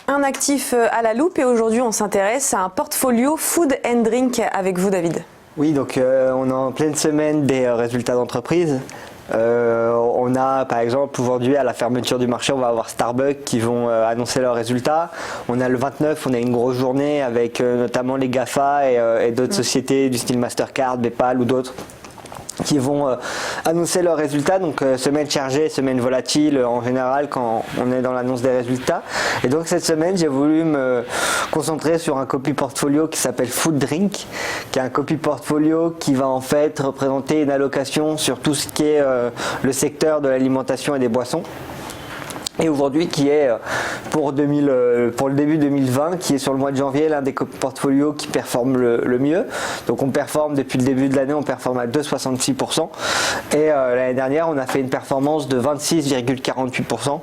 Un actif à la loupe et aujourd'hui on s'intéresse à un portfolio food and drink avec vous David. Oui, donc on est en pleine semaine des résultats d'entreprise. On a par exemple aujourd'hui à la fermeture du marché, on va avoir Starbucks qui vont annoncer leurs résultats. On a le 29, on a une grosse journée avec notamment les GAFA et d'autres sociétés du style Mastercard, PayPal ou d'autres qui vont annoncer leurs résultats. Donc semaine chargée, semaine volatile en général quand on est dans l'annonce des résultats. Et donc cette semaine j'ai voulu me concentrer sur un copy portfolio qui s'appelle Food Drink, qui est un copy portfolio qui va en fait représenter une allocation sur tout ce qui est le secteur de l'alimentation et des boissons. Et aujourd'hui qui est pour le début 2020, qui est sur le mois de janvier l'un des portfolios qui performe le mieux. Donc on performe depuis le début de l'année, on performe à 2,66% et l'année dernière on a fait une performance de 26,48%,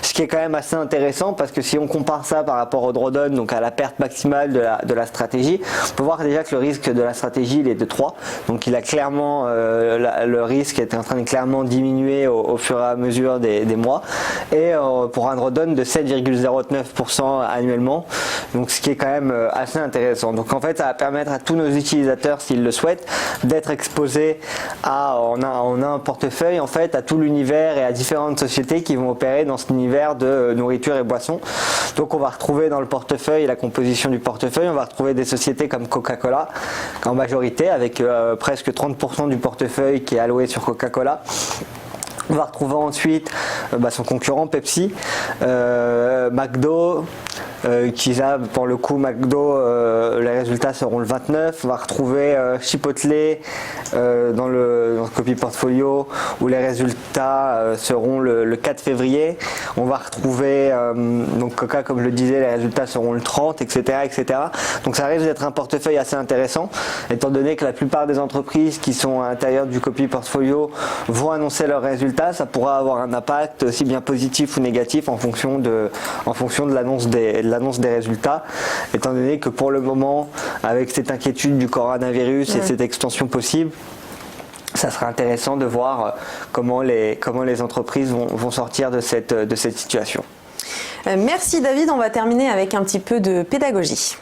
ce qui est quand même assez intéressant parce que si on compare ça par rapport au drawdown, donc à la perte maximale de la stratégie, on peut voir déjà que le risque de la stratégie il est de 3, donc il a clairement le risque est en train de clairement diminuer au fur et à mesure des mois, et pour un drawdown de 7,09% annuellement, donc ce qui est quand même assez intéressant. Donc en fait ça va permettre à tous nos utilisateurs, s'ils le souhaitent, d'être exposés à, on a un portefeuille en fait à tout l'univers et à différentes sociétés qui vont opérer dans cet univers de nourriture et boissons. Donc on va retrouver dans le portefeuille, la composition du portefeuille, on va retrouver des sociétés comme Coca-Cola en majorité avec presque 30% du portefeuille qui est alloué sur Coca-Cola. On va retrouver ensuite son concurrent Pepsi, McDo, pour le coup McDo, les résultats seront le 29. On va retrouver Chipotle dans le copy portfolio où les résultats seront le 4 février. On va retrouver donc Coca, comme je le disais, les résultats seront le 30, etc. etc. Donc ça risque d'être un portefeuille assez intéressant, étant donné que la plupart des entreprises qui sont à l'intérieur du copy portfolio vont annoncer leurs résultats. Ça pourra avoir un impact aussi bien positif ou négatif en fonction de l'annonce des résultats, étant donné que pour le moment, avec cette inquiétude du coronavirus et cette extension possible, ça sera intéressant de voir comment les entreprises vont sortir de cette situation. Merci David, on va terminer avec un petit peu de pédagogie.